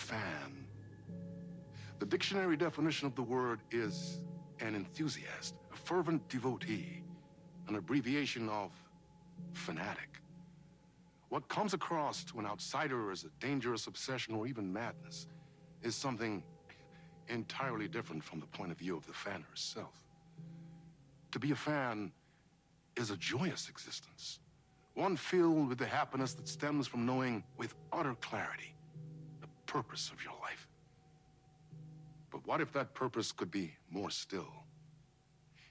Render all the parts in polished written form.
fan. The dictionary definition of the word is an enthusiast, a fervent devotee, an abbreviation of fanatic. What comes across to an outsider as a dangerous obsession or even madness is something entirely different from the point of view of the fan herself. To be a fan is a joyous existence, one filled with the happiness that stems from knowing with utter clarity the purpose of your life. But what if that purpose could be more still?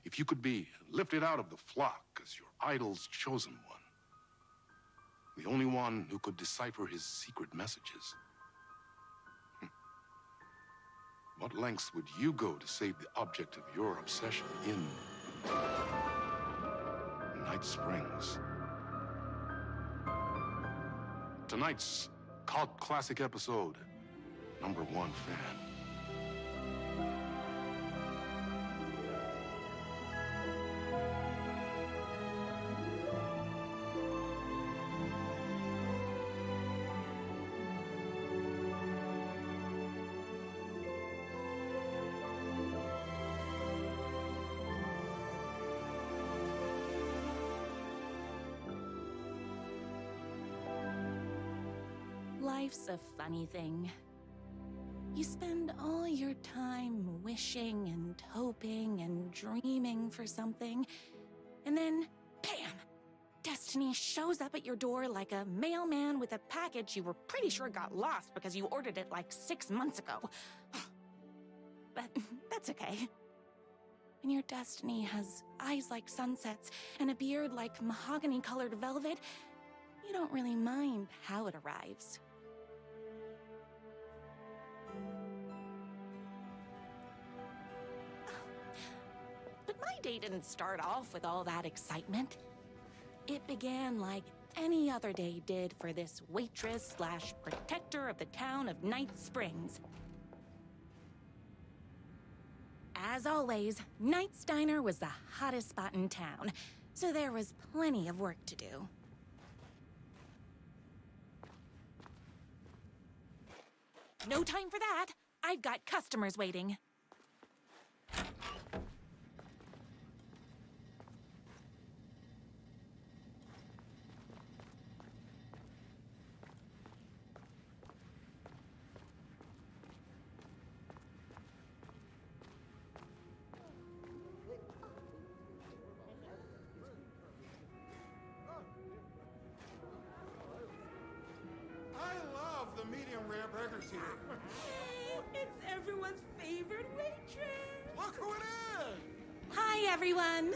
If you could be lifted out of the flock as your idol's chosen one, the only one who could decipher his secret messages. What lengths would you go to save the object of your obsession in Night Springs? Tonight's cult classic episode, #1 Fan. Life's a funny thing. You spend all your time wishing and hoping and dreaming for something, and then, bam! Destiny shows up at your door like a mailman with a package you were pretty sure got lost because you ordered it like 6 months ago. But that's okay. When your destiny has eyes like sunsets and a beard like mahogany-colored velvet, you don't really mind how it arrives. But my day didn't start off with all that excitement. It began like any other day did for this waitress/protector of the town of Night Springs. As always, Night's Diner was the hottest spot in town, so there was plenty of work to do. No time for that. I've got customers waiting. The medium rare burgers here. Hey, it's everyone's favorite waitress. Look who it is! Hi, everyone.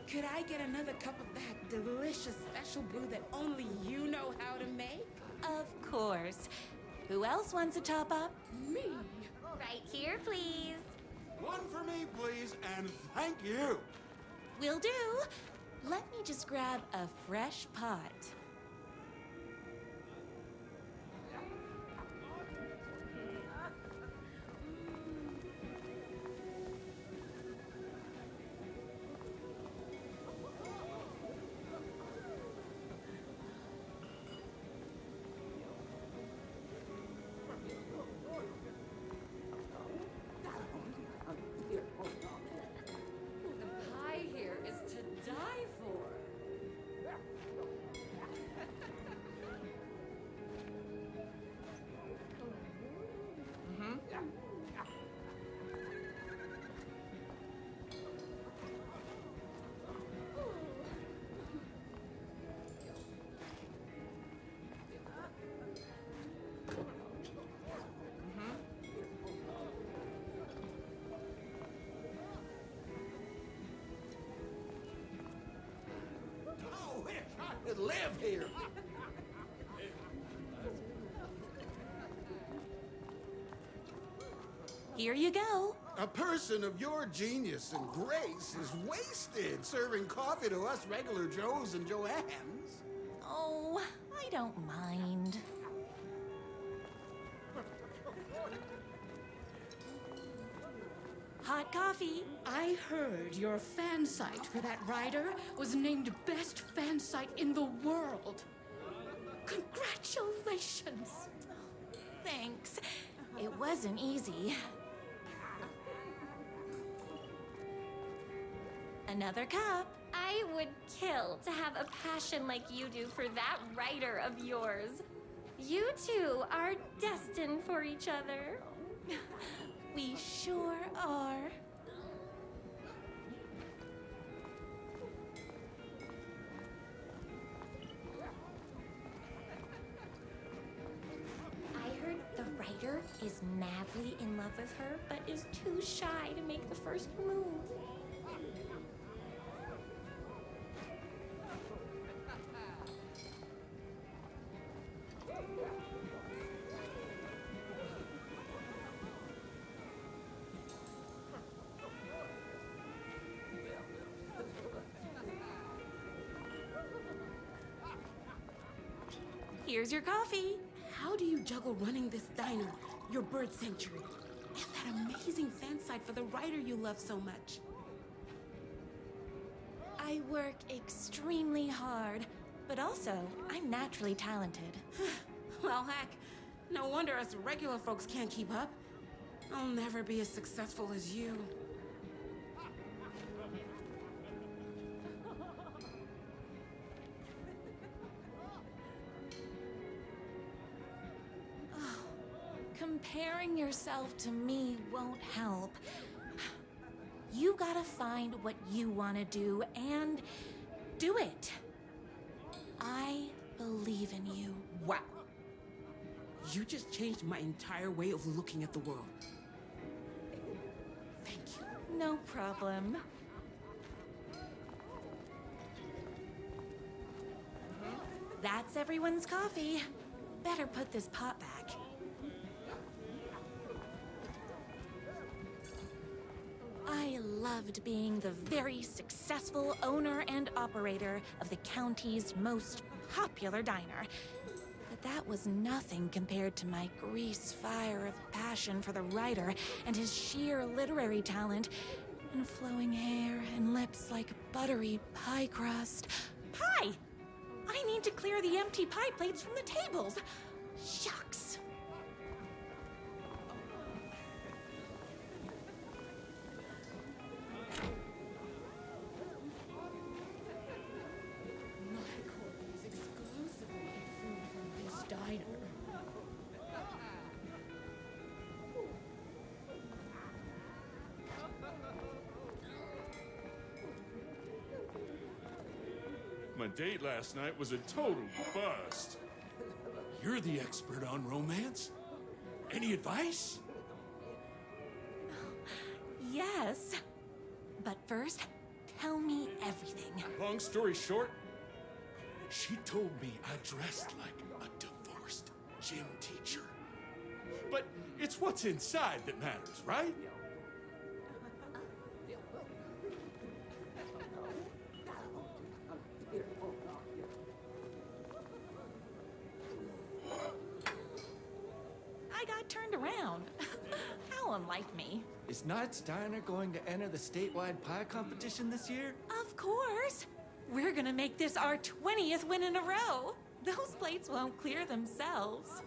Could I get another cup of that delicious special brew that only you know how to make? Of course. Who else wants a top up? Me. Right here, please. One for me, please, and thank you. Will do. Let me just grab a fresh pot. The pie here is to die for. I wish I could live here. Here you go. A person of your genius and grace is wasted serving coffee to us regular Joes and Joannes. Oh, I don't mind. Hot coffee. I heard your fan site for that rider was named best fan site in the world. Congratulations. Thanks. It wasn't easy. Another cup. I would kill to have a passion like you do for that writer of yours. You two are destined for each other. We sure are. I heard the writer is madly in love with her, but is too shy to make the first move. Here's your coffee. How do you juggle running this diner, your bird sanctuary, and that amazing fan site for the writer you love so much? I work extremely hard, but also I'm naturally talented. Well, heck, no wonder us regular folks can't keep up. I'll never be as successful as you. Comparing yourself to me won't help. You gotta find what you want to do and do it. I believe in you. Wow. You just changed my entire way of looking at the world. Thank you. No problem. That's everyone's coffee. Better put this pot back. I loved being the very successful owner and operator of the county's most popular diner. But that was nothing compared to my grease fire of passion for the writer and his sheer literary talent, and flowing hair and lips like buttery pie crust. Pie! I need to clear the empty pie plates from the tables. Shucks. My date last night was a total bust. You're the expert on romance. Any advice? Yes. But first, tell me everything. Long story short, she told me I dressed like a divorced gym teacher. But it's what's inside that matters, right? I got turned around. How unlike me. Is Knight's Diner going to enter the statewide pie competition this year? Of course. We're gonna make this our 20th win in a row. Those plates won't clear themselves.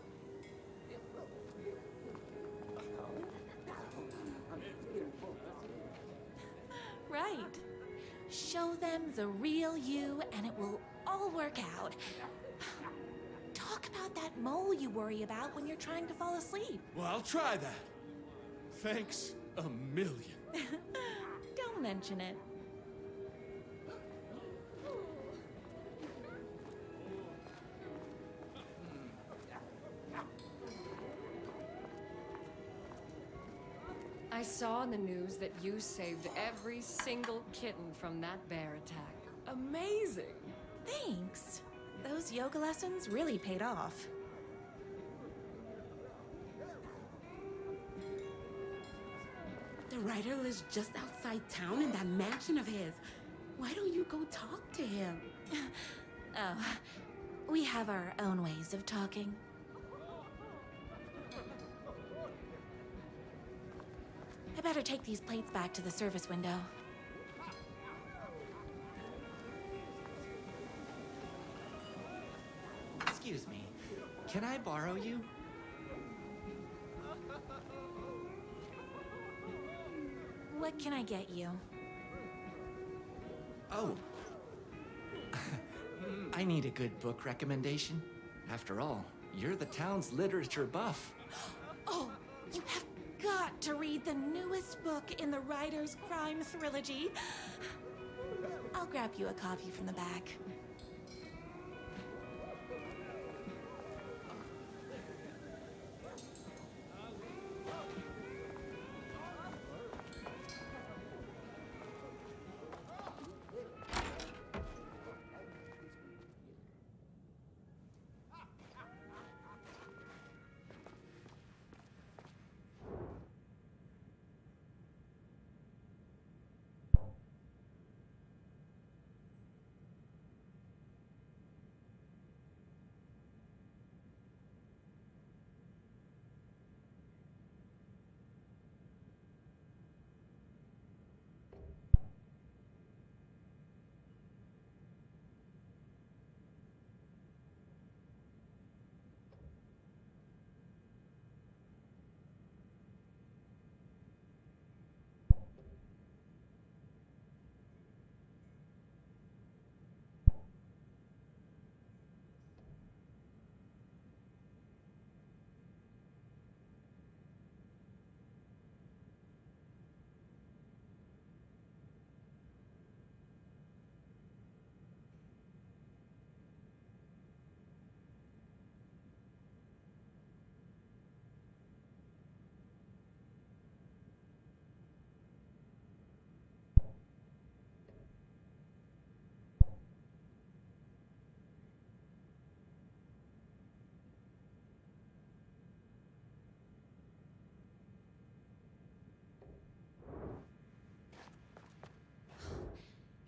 Right. Show them the real you and it will all work out. Talk about that mole you worry about when you're trying to fall asleep. Well, I'll try that. Thanks a million. Don't mention it. I saw in the news that you saved every single kitten from that bear attack. Amazing! Thanks. Those yoga lessons really paid off. The writer lives just outside town in that mansion of his. Why don't you go talk to him? Oh, we have our own ways of talking. I better take these plates back to the service window. Excuse me, can I borrow you? can I get you? Oh. I need a good book recommendation. After all, you're the town's literature buff. Oh, you have got to read the newest book in the Writer's Crime Trilogy. I'll grab you a copy from the back.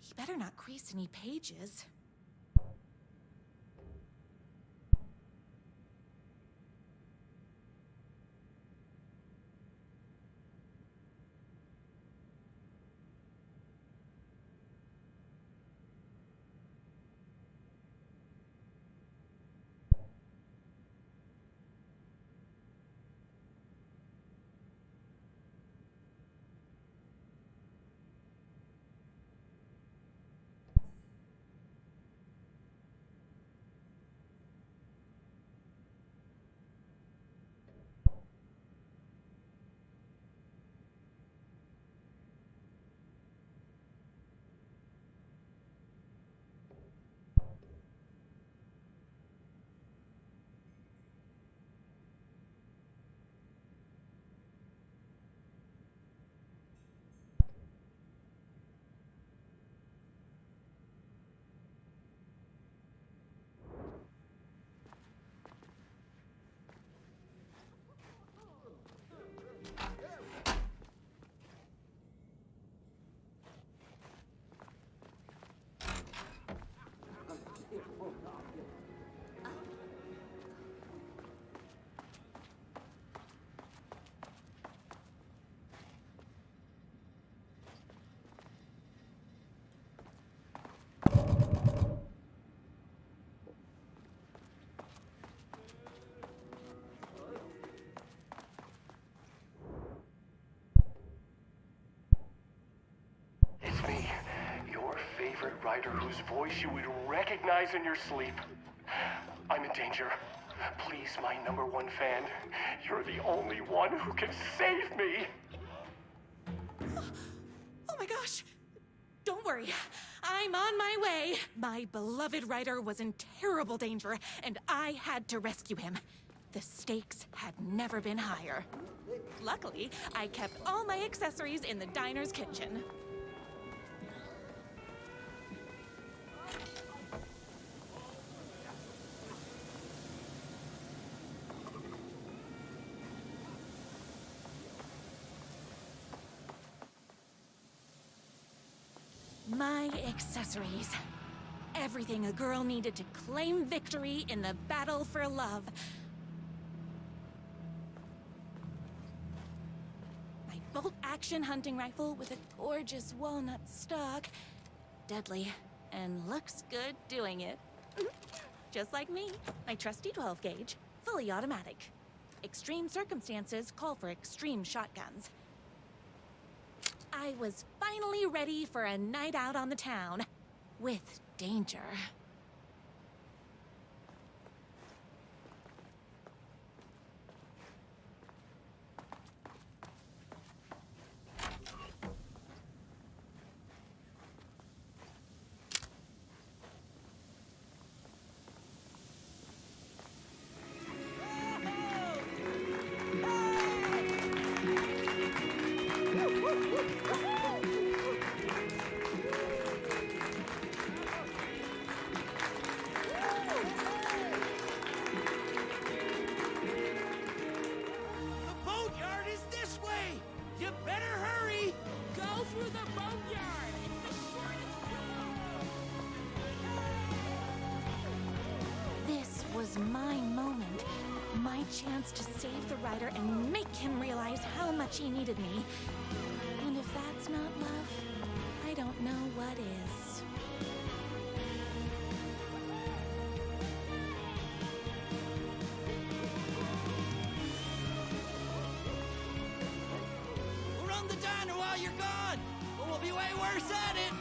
You better not crease any pages. Writer whose voice you would recognize in your sleep. I'm in danger. Please, my #1 fan, you're the only one who can save me! Oh my gosh! Don't worry, I'm on my way. My beloved writer was in terrible danger, and I had to rescue him. The stakes had never been higher. Luckily, I kept all my accessories in the diner's kitchen. My accessories. Everything a girl needed to claim victory in the battle for love. My bolt-action hunting rifle with a gorgeous walnut stock. Deadly, and looks good doing it. Just like me. My trusty 12-gauge, fully automatic. Extreme circumstances call for extreme shotguns. I was finally ready for a night out on the town. With danger. My moment, my chance to save the writer and make him realize how much he needed me. And if that's not love, I don't know what is. We'll run the diner while you're gone, but we'll be way worse at it.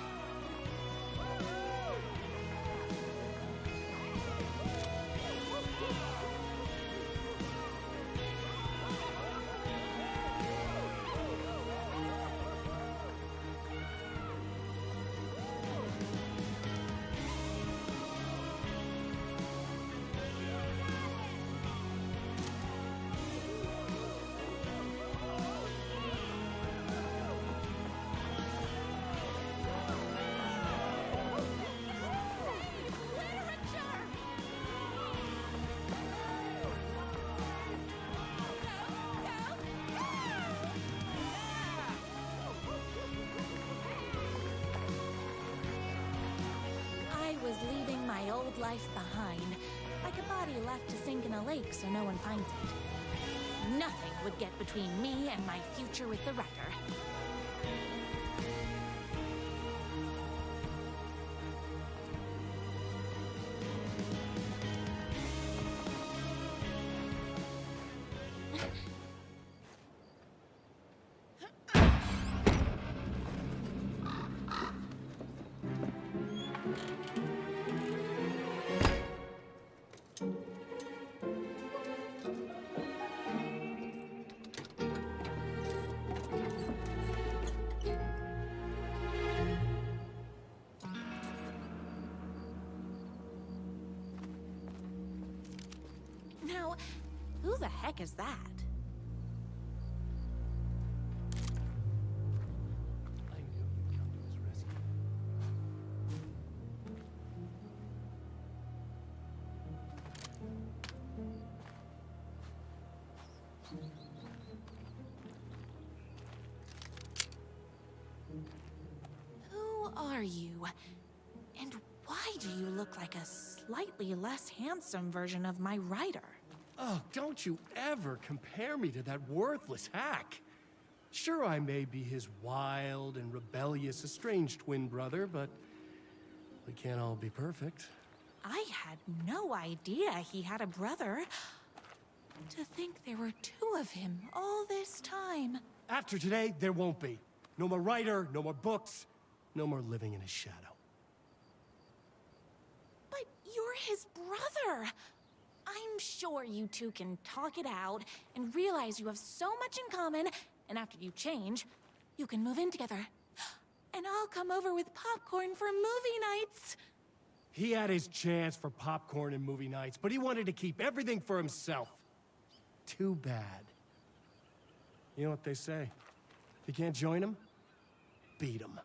Leaving my old life behind, like a body left to sink in a lake so no one finds it. Nothing would get between me and my future with the writer. Now, who the heck is that? I knew you'd come to his rescue. Who are you? And why do you look like a slightly less handsome version of my writer? Oh, don't you ever compare me to that worthless hack. Sure, I may be his wild and rebellious estranged twin brother, but we can't all be perfect. I had no idea he had a brother. To think there were two of him all this time. After today, there won't be. No more writer, no more books, no more living in his shadow. But you're his brother. I'm sure you two can talk it out and realize you have so much in common, and after you change, you can move in together. And I'll come over with popcorn for movie nights. He had his chance for popcorn and movie nights, but he wanted to keep everything for himself. Too bad. You know what they say? If you can't join him, beat him.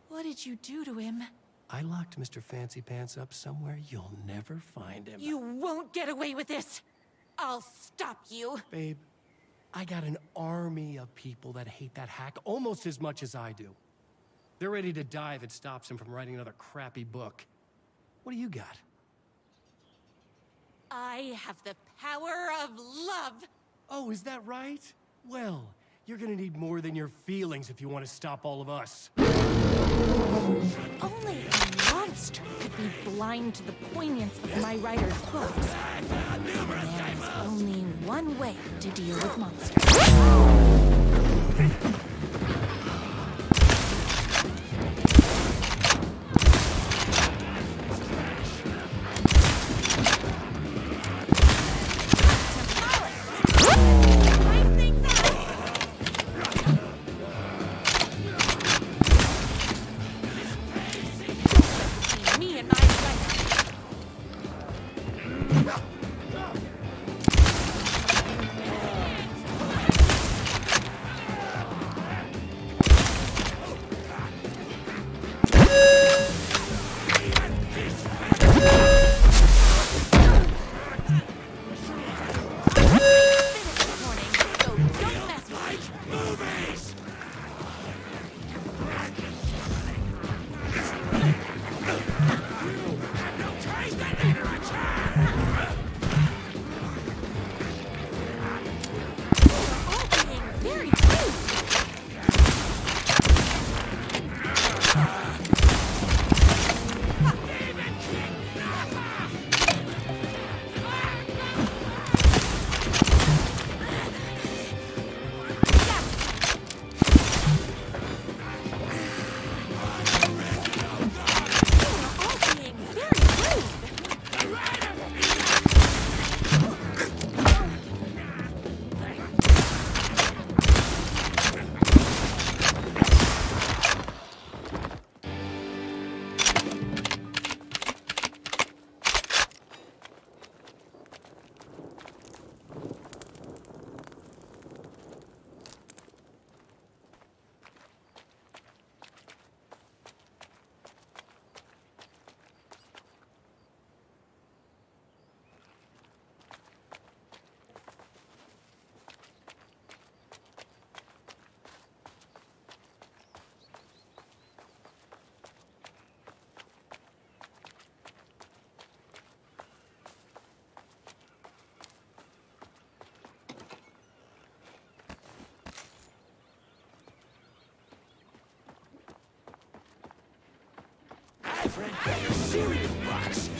What did you do to him? I locked Mr. Fancy Pants up somewhere you'll never find him. You won't get away with this. I'll stop you. Babe, I got an army of people that hate that hack almost as much as I do. They're ready to die if it stops him from writing another crappy book. What do you got? I have the power of love. Oh, is that right? Well, you're gonna need more than your feelings if you want to stop all of us. Only a monster monster could be blind to the poignance of my writer's books, there is only one way to deal with monsters. Serious box.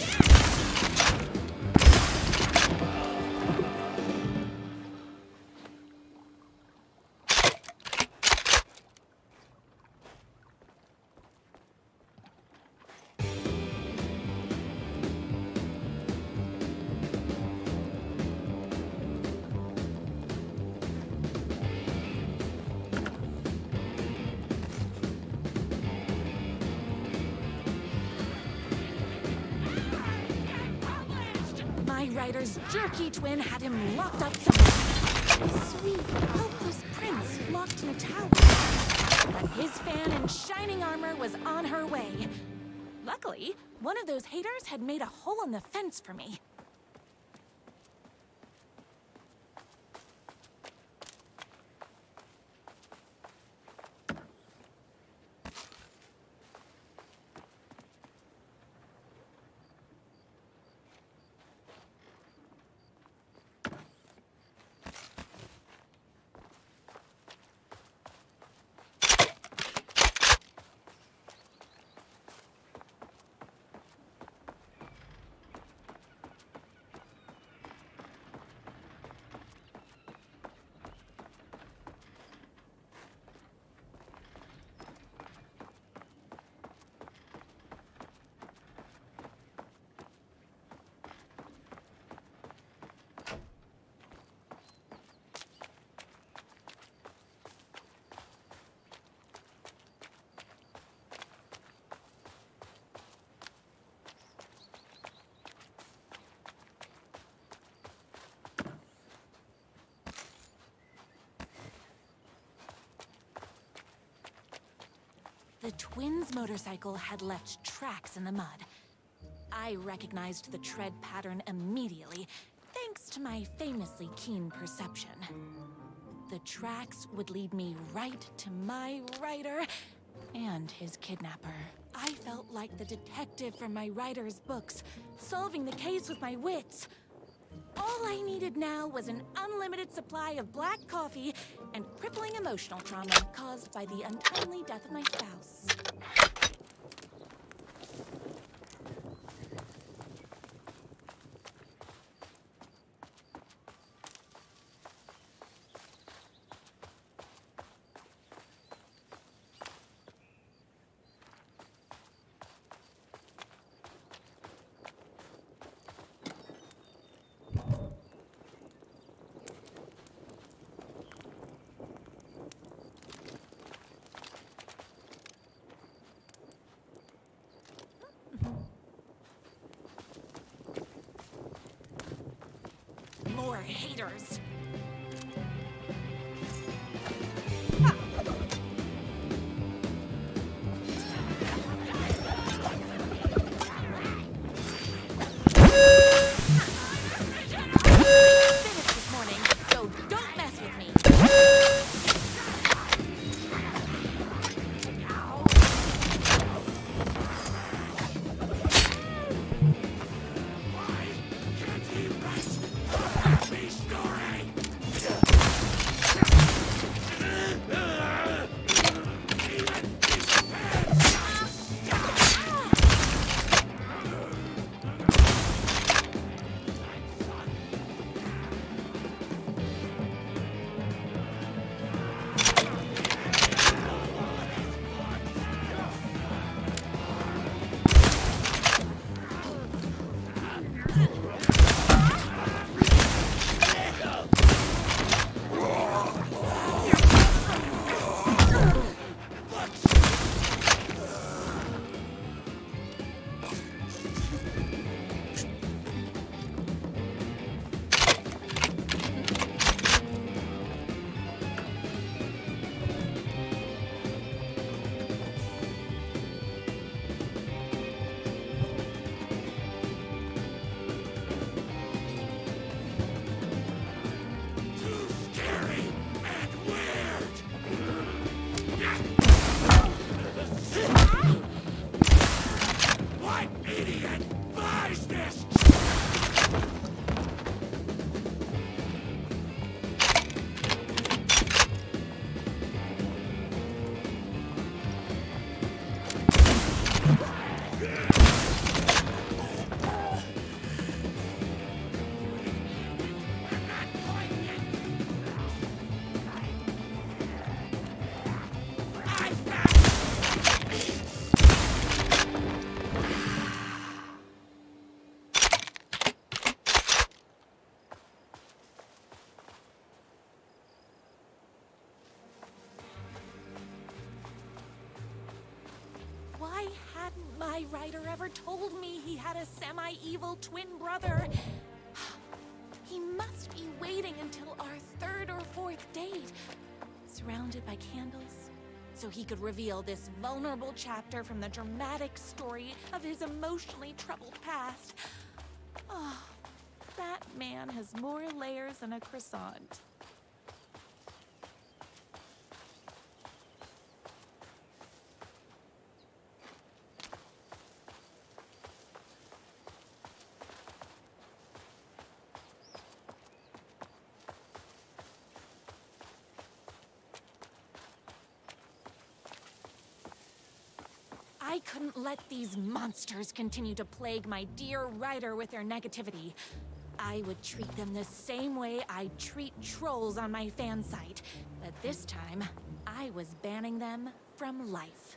My writer's jerky twin had him locked up somewhere. A sweet, helpless prince locked in a tower. But his fan in shining armor was on her way. Luckily, one of those haters had made a hole in the fence for me. The twins' motorcycle had left tracks in the mud. I recognized the tread pattern immediately, thanks to my famously keen perception. The tracks would lead me right to my writer and his kidnapper. I felt like the detective from my writer's books, solving the case with my wits. All I needed now was an unlimited supply of black coffee and crippling emotional trauma caused by the untimely death of my spouse. more haters. Finished this morning, so don't mess with me. Why hadn't my writer ever told me he had a semi-evil twin brother? He must be waiting until our third or fourth date, surrounded by candles, so he could reveal this vulnerable chapter from the dramatic story of his emotionally troubled past. Oh, that man has more layers than a croissant. I couldn't let these monsters continue to plague my dear writer with their negativity. I would treat them the same way I treat trolls on my fan site, but this time, I was banning them from life.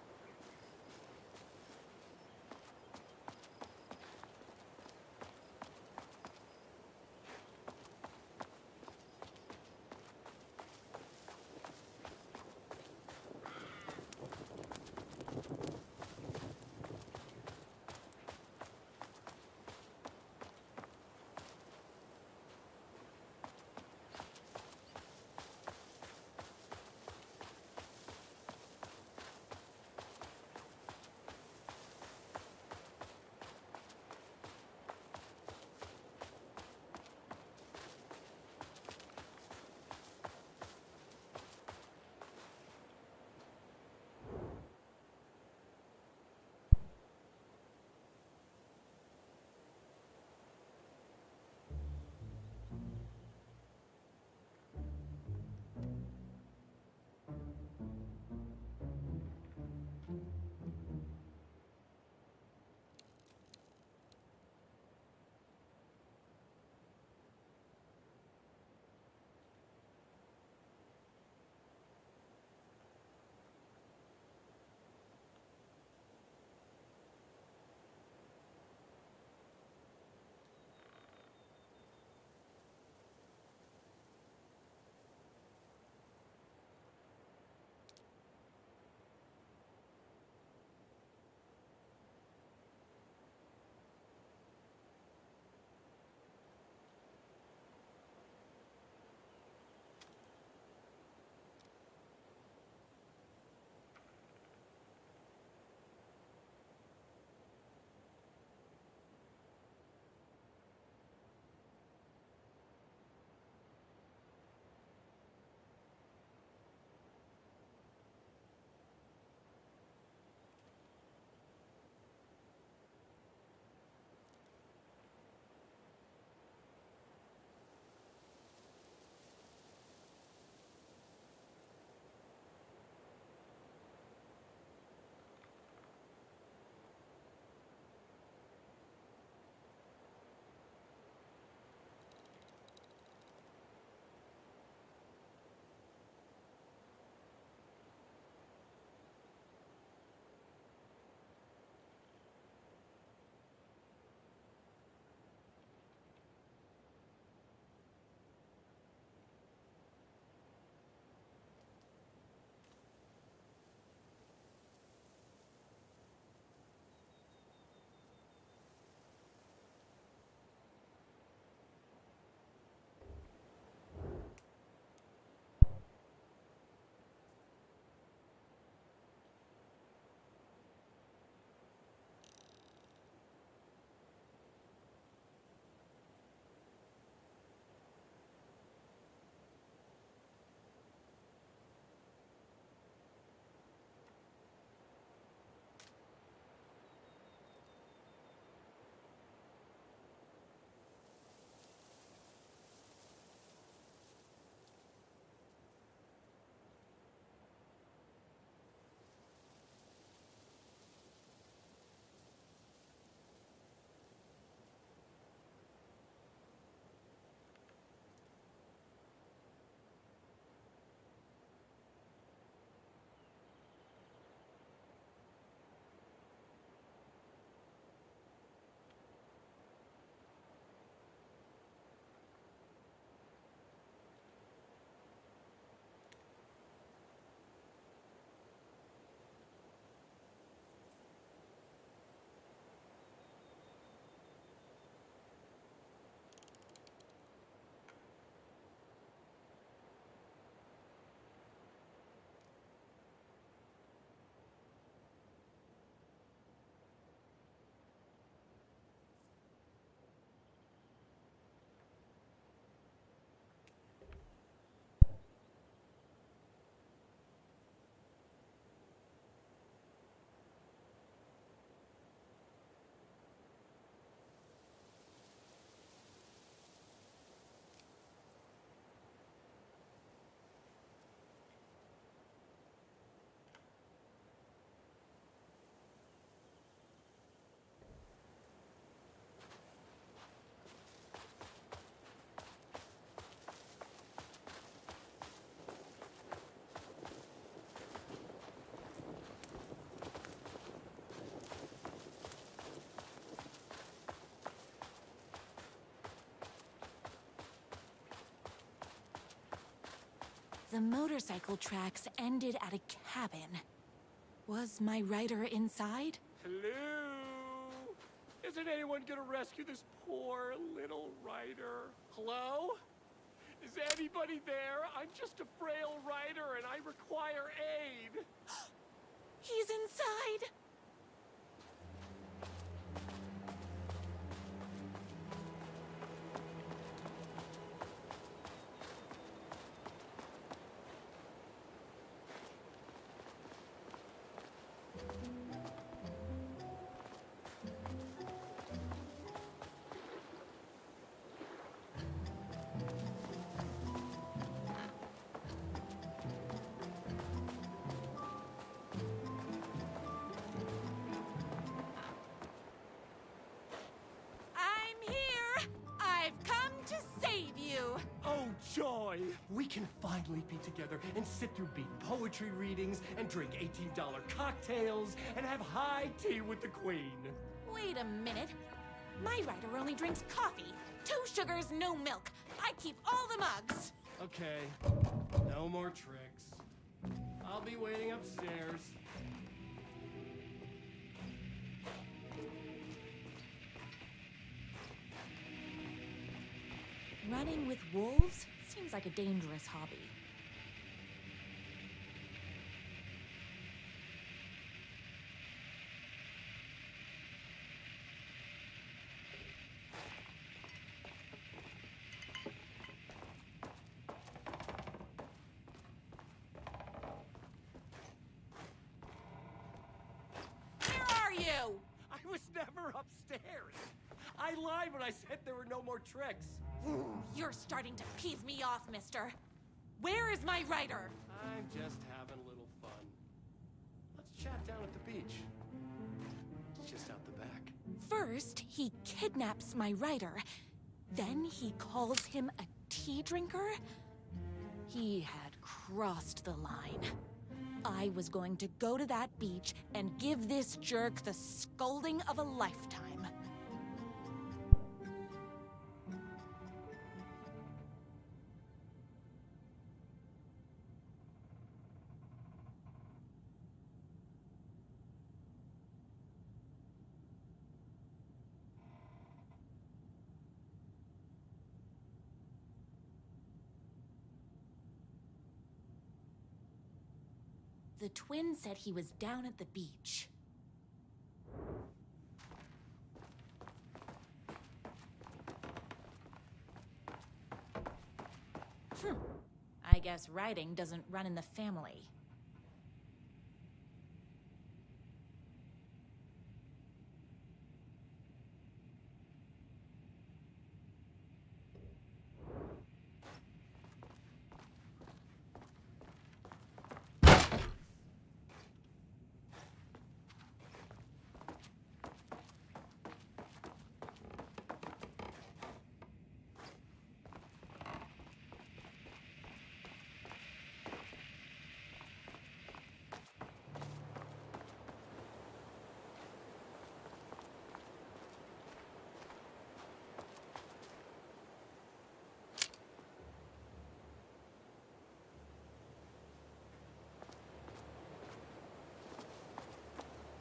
The motorcycle tracks ended at a cabin. Was my rider inside? Hello? Isn't anyone gonna rescue this poor little rider? Hello? Is anybody there? I'm just a frail rider and I require aid. He's inside! Joy! We can finally be together and sit through beat poetry readings and drink $18 cocktails and have high tea with the Queen. Wait a minute. My rider only drinks coffee. 2 sugars, no milk. I keep all the mugs. Okay, no more tricks. I'll be waiting upstairs. Running with wolves seems like a dangerous hobby. Where are you? I was never upstairs. I lied when I said there were no more tricks. You're starting to piss me off, mister. Where is my rider? I'm just having a little fun. Let's chat down at the beach. It's just out the back. First, he kidnaps my rider. Then he calls him a tea drinker. He had crossed the line. I was going to go to that beach and give this jerk the scolding of a lifetime. The twin said he was down at the beach. I guess riding doesn't run in the family.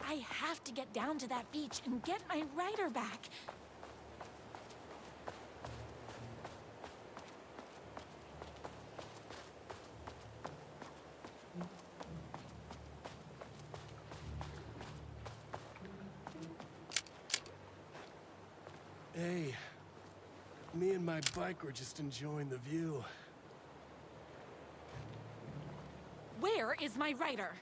I have to get down to that beach and get my rider back. Hey, me and my bike were just enjoying the view. Where is my rider?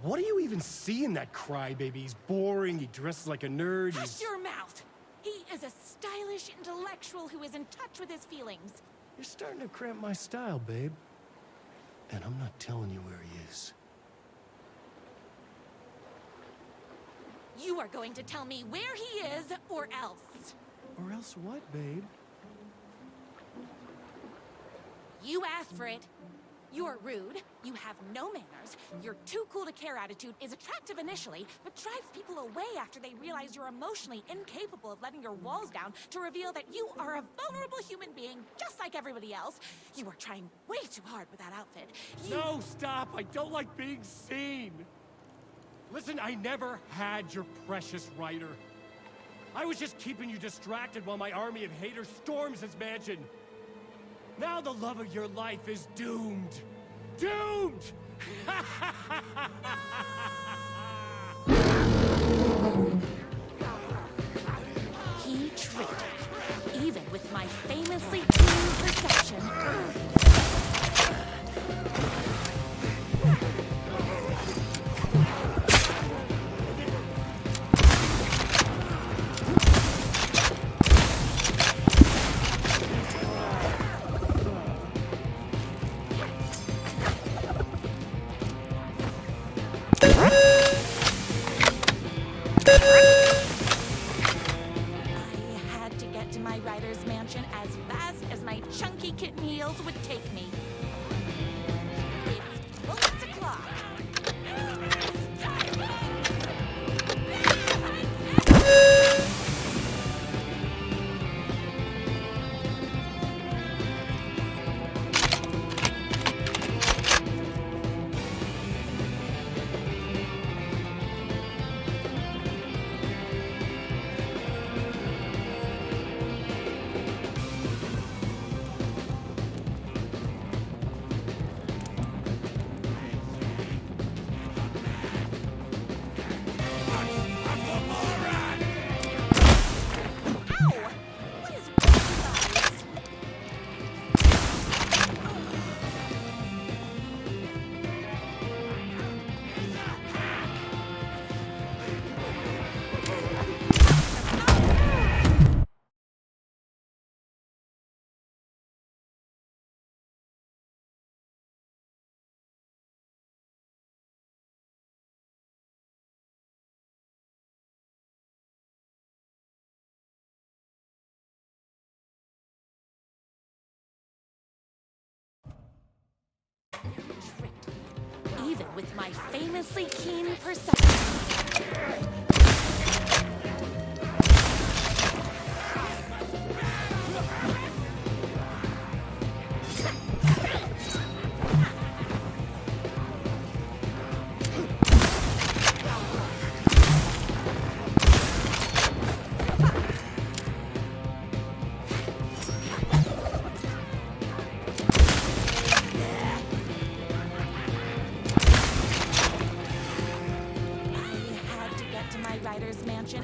What do you even see in that crybaby? He's boring, he dresses like a nerd, Hush your mouth! He is a stylish intellectual who is in touch with his feelings. You're starting to cramp my style, babe. And I'm not telling you where he is. You are going to tell me where he is, or else. Or else what, babe? You asked for it. You're rude, you have no manners, your too cool to care attitude is attractive initially, but drives people away after they realize you're emotionally incapable of letting your walls down to reveal that you are a vulnerable human being just like everybody else. You are trying way too hard with that outfit. No, stop! I don't like being seen! Listen, I never had your precious writer. I was just keeping you distracted while my army of haters storms this mansion. Now the love of your life is doomed. Doomed! He tricked me, even with my famously keen perception. As fast as my chunky kitten heels would take me. It's bullets o'clock. Even with my famously keen perception.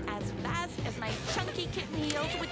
As fast as my chunky kitten heels would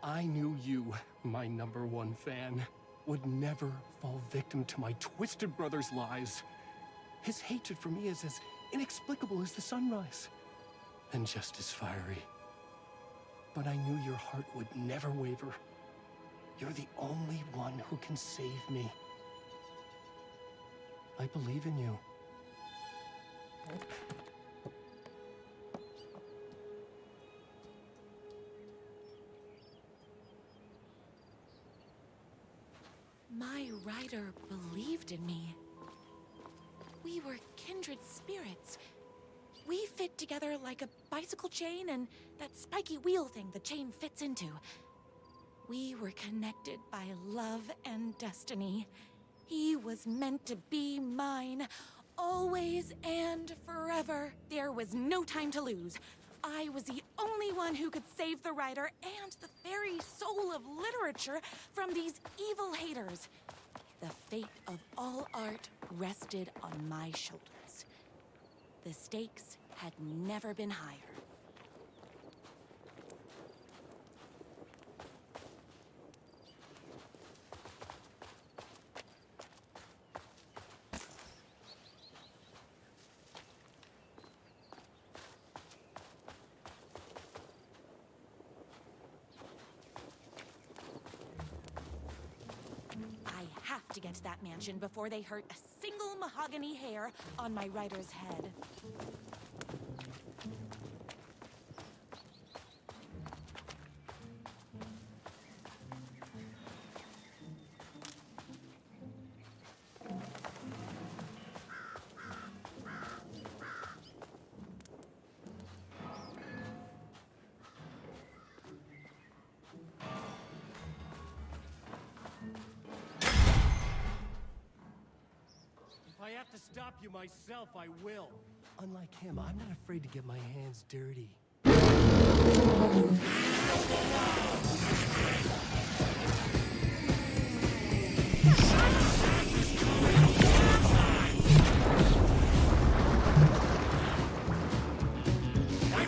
I knew you, my #1 fan. would never fall victim to my twisted brother's lies. His hatred for me is as inexplicable as the sunrise, and just as fiery. But I knew your heart would never waver. You're the only one who can save me. I believe in you. My rider believed in me. We were kindred spirits. We fit together like a bicycle chain and that spiky wheel thing the chain fits into. We were connected by love and destiny. He was meant to be mine, always and forever. There was no time to lose. I was the only one who could save the writer and the very soul of literature from these evil haters. The fate of all art rested on my shoulders. The stakes had never been higher. I have to get to that mansion before they hurt a single mahogany hair on my writer's head. If I have to stop you myself, I will. Unlike him, I'm not afraid to get my hands dirty. I'm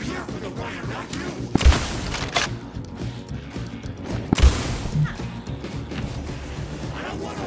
here for the writer, not you! I don't want to...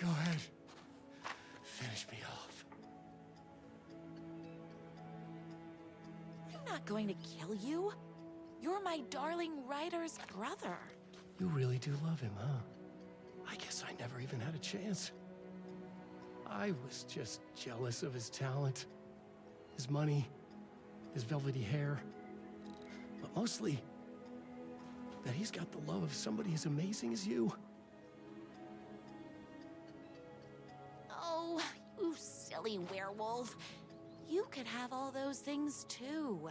Go ahead. Finish me off. I'm not going to kill you. You're my darling writer's brother. You really do love him, huh? I guess I never even had a chance. I was just jealous of his talent, his money, his velvety hair. But mostly, that he's got the love of somebody as amazing as you. Oh, you silly werewolf. You could have all those things too.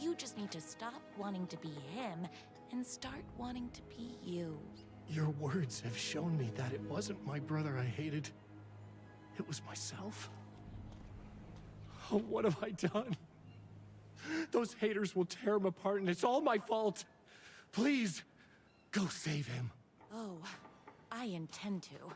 You just need to stop wanting to be him and start wanting to be you. Your words have shown me that it wasn't my brother I hated. It was myself. Oh, what have I done? Those haters will tear him apart, and it's all my fault. Please, go save him. Oh, I intend to.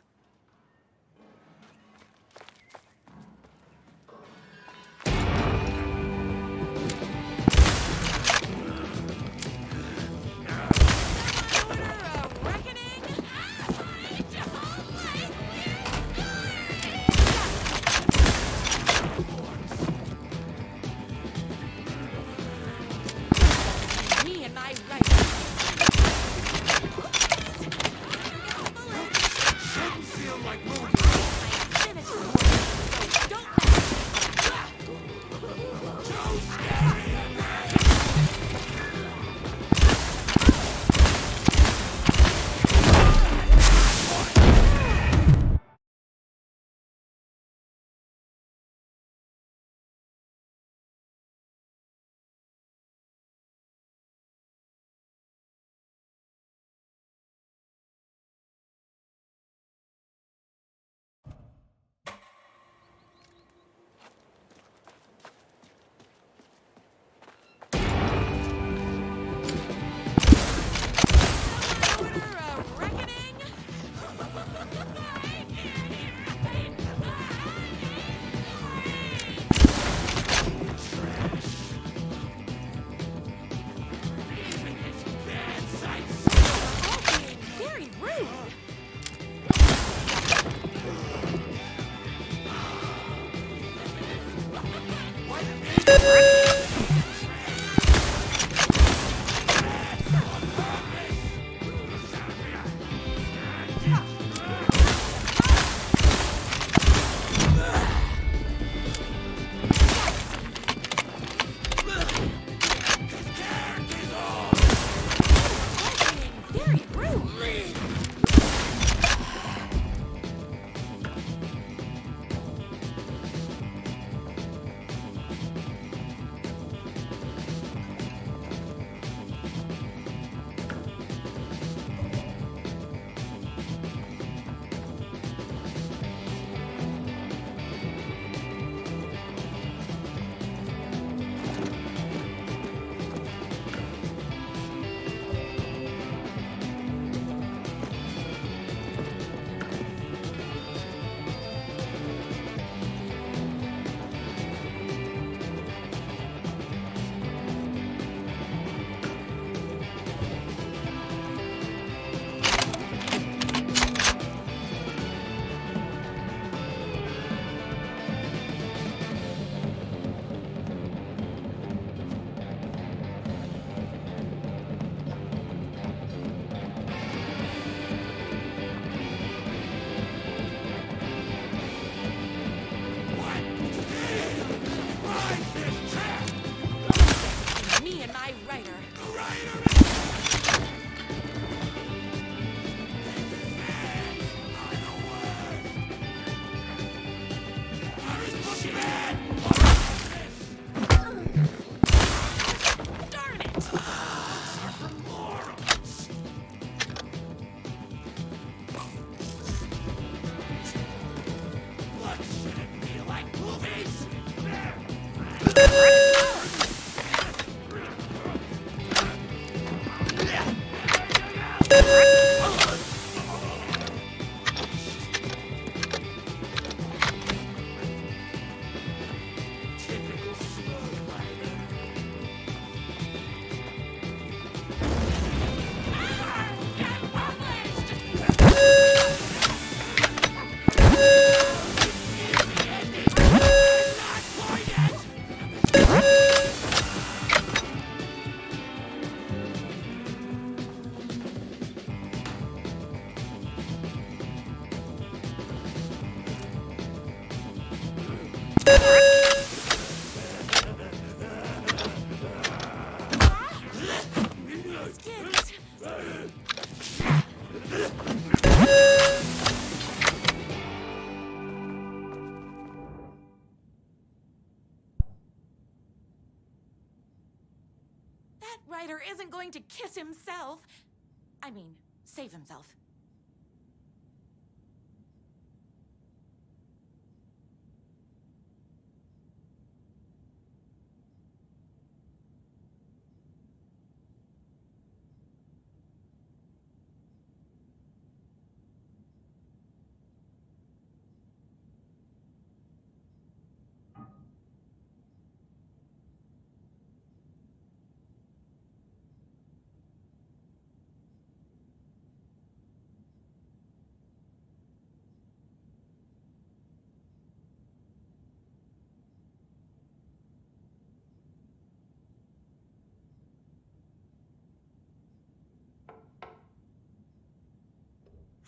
bastards! That writer isn't going to kiss himself. I mean, save himself.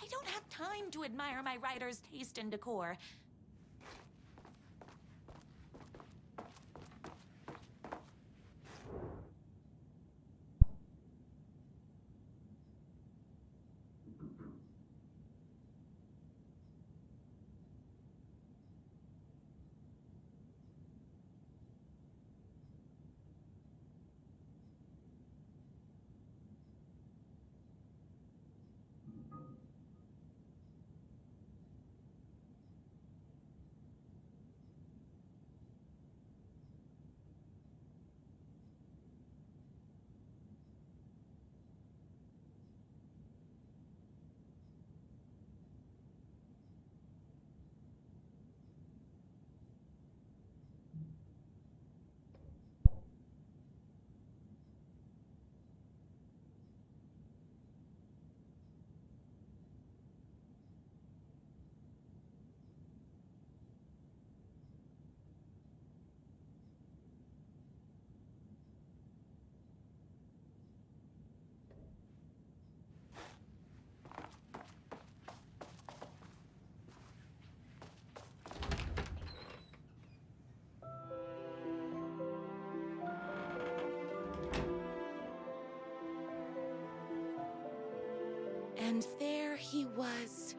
I don't have time to admire my writer's taste in decor. And there he was.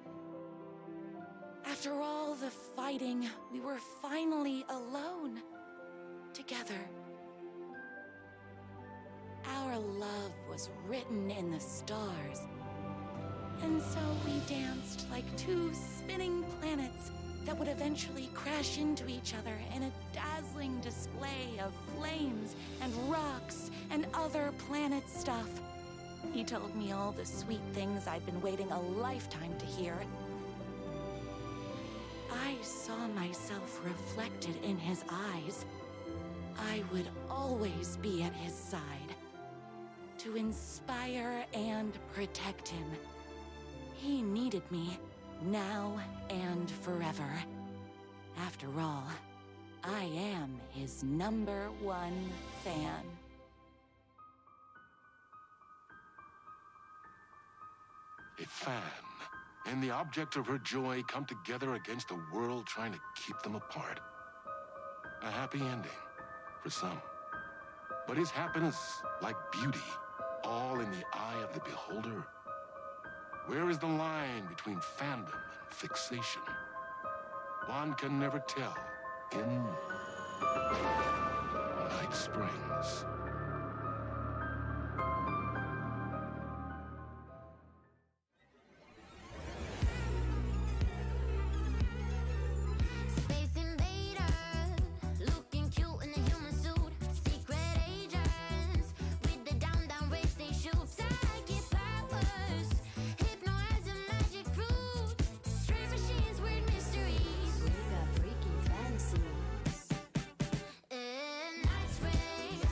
After all the fighting, we were finally alone. Together. Our love was written in the stars. And so we danced like two spinning planets that would eventually crash into each other in a dazzling display of flames and rocks and other planet stuff. He told me all the sweet things I'd been waiting a lifetime to hear. I saw myself reflected in his eyes. I would always be at his side, to inspire and protect him. He needed me, now and forever. After all, I am his #1 fan. A fan and the object of her joy come together against a world trying to keep them apart. A happy ending for some. But is happiness, like beauty, all in the eye of the beholder? Where is the line between fandom and fixation? One can never tell in Night Springs. Space invader, looking cute in a human suit. Secret agents with the down race they shoot. Psychic powers, hypnotism, magic fruit. Strange machines, weird mysteries. We got freaky fantasies. In Night Springs,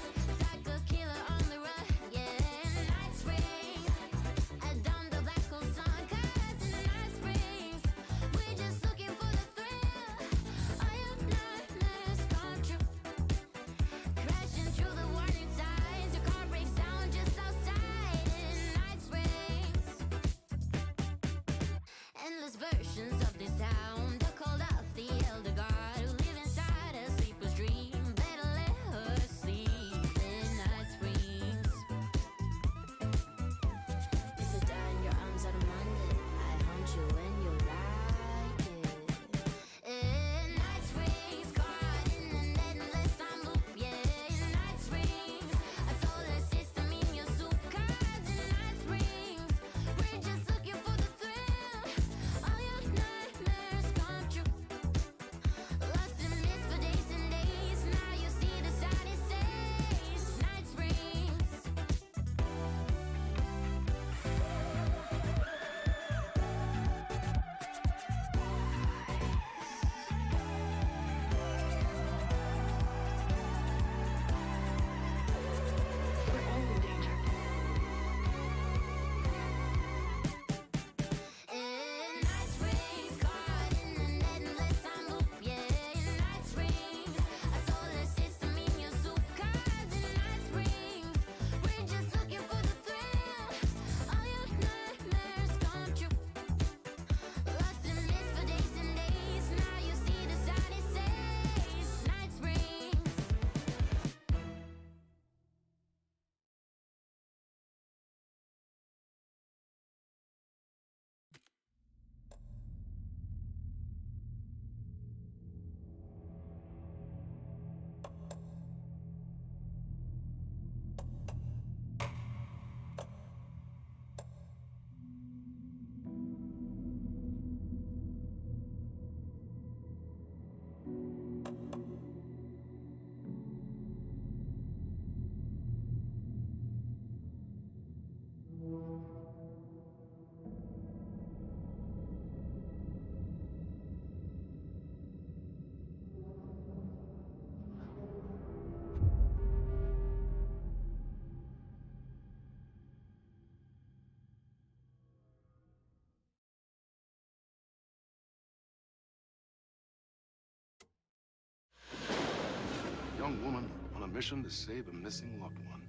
young woman on a mission to save a missing loved one,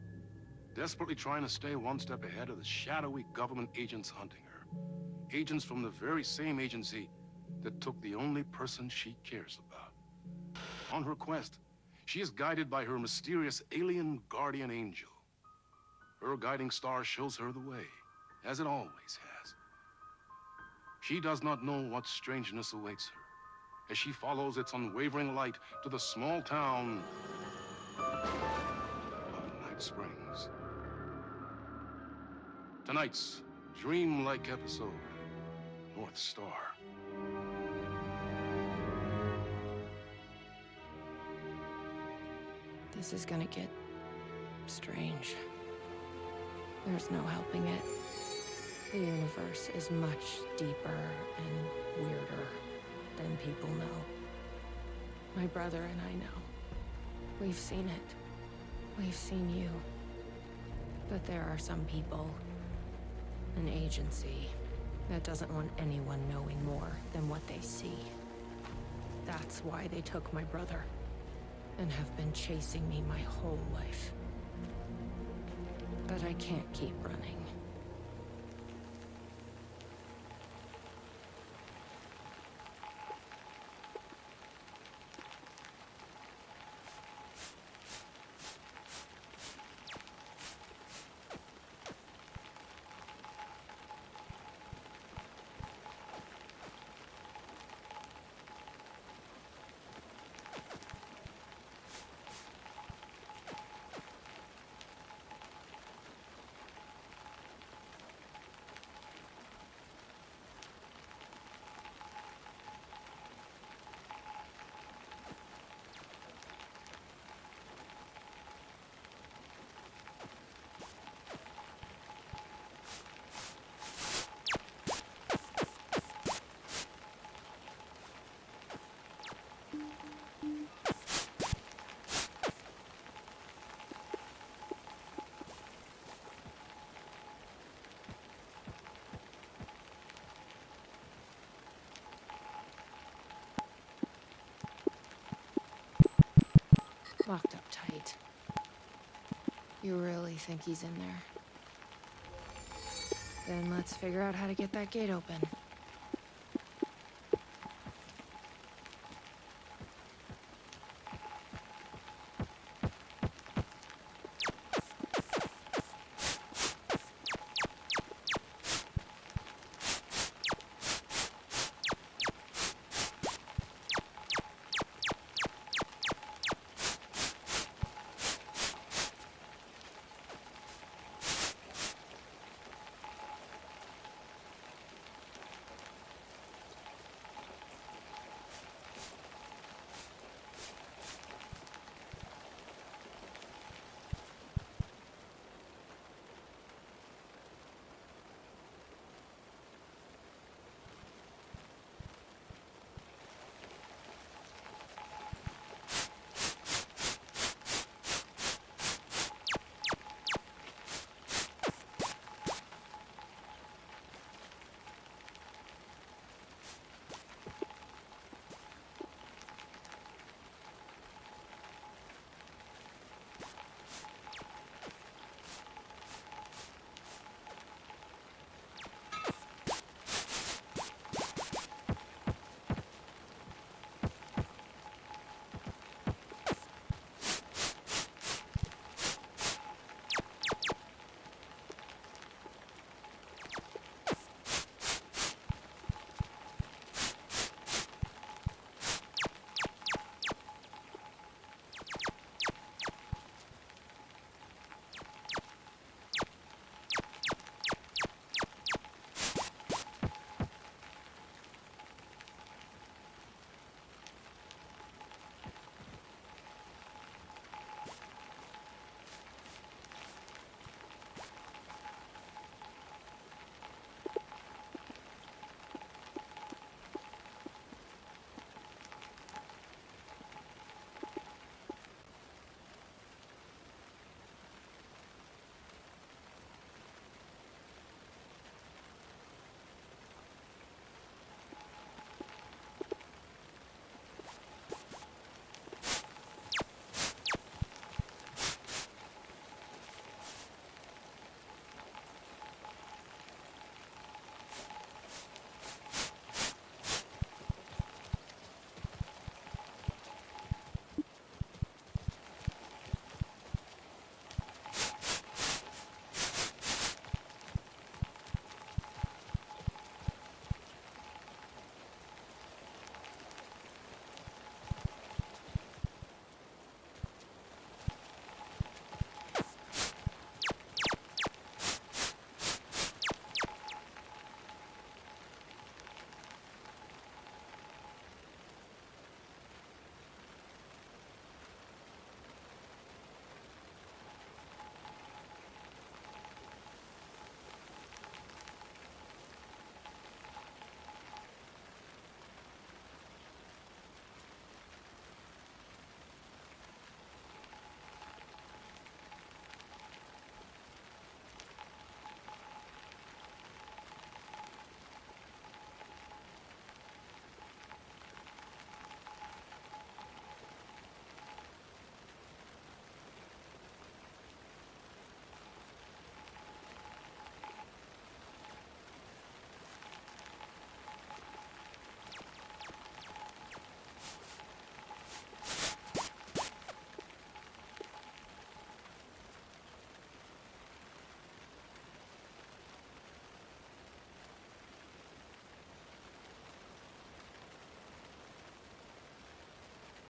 desperately trying to stay one step ahead of the shadowy government agents hunting her. Agents from the very same agency that took the only person she cares about. On her quest, she is guided by her mysterious alien guardian angel. Her guiding star shows her the way, as it always has. She does not know what strangeness awaits her as she follows its unwavering light to the small town of Night Springs. Tonight's dreamlike episode, North Star. This is gonna get strange. There's no helping it. The universe is much deeper and weirder than people know. My brother and I know. We've seen it. We've seen you. But there are some people, an agency, that doesn't want anyone knowing more than what they see. That's why they took my brother and have been chasing me my whole life. But I can't keep running. Locked up tight. You really think he's in there? Then let's figure out how to get that gate open.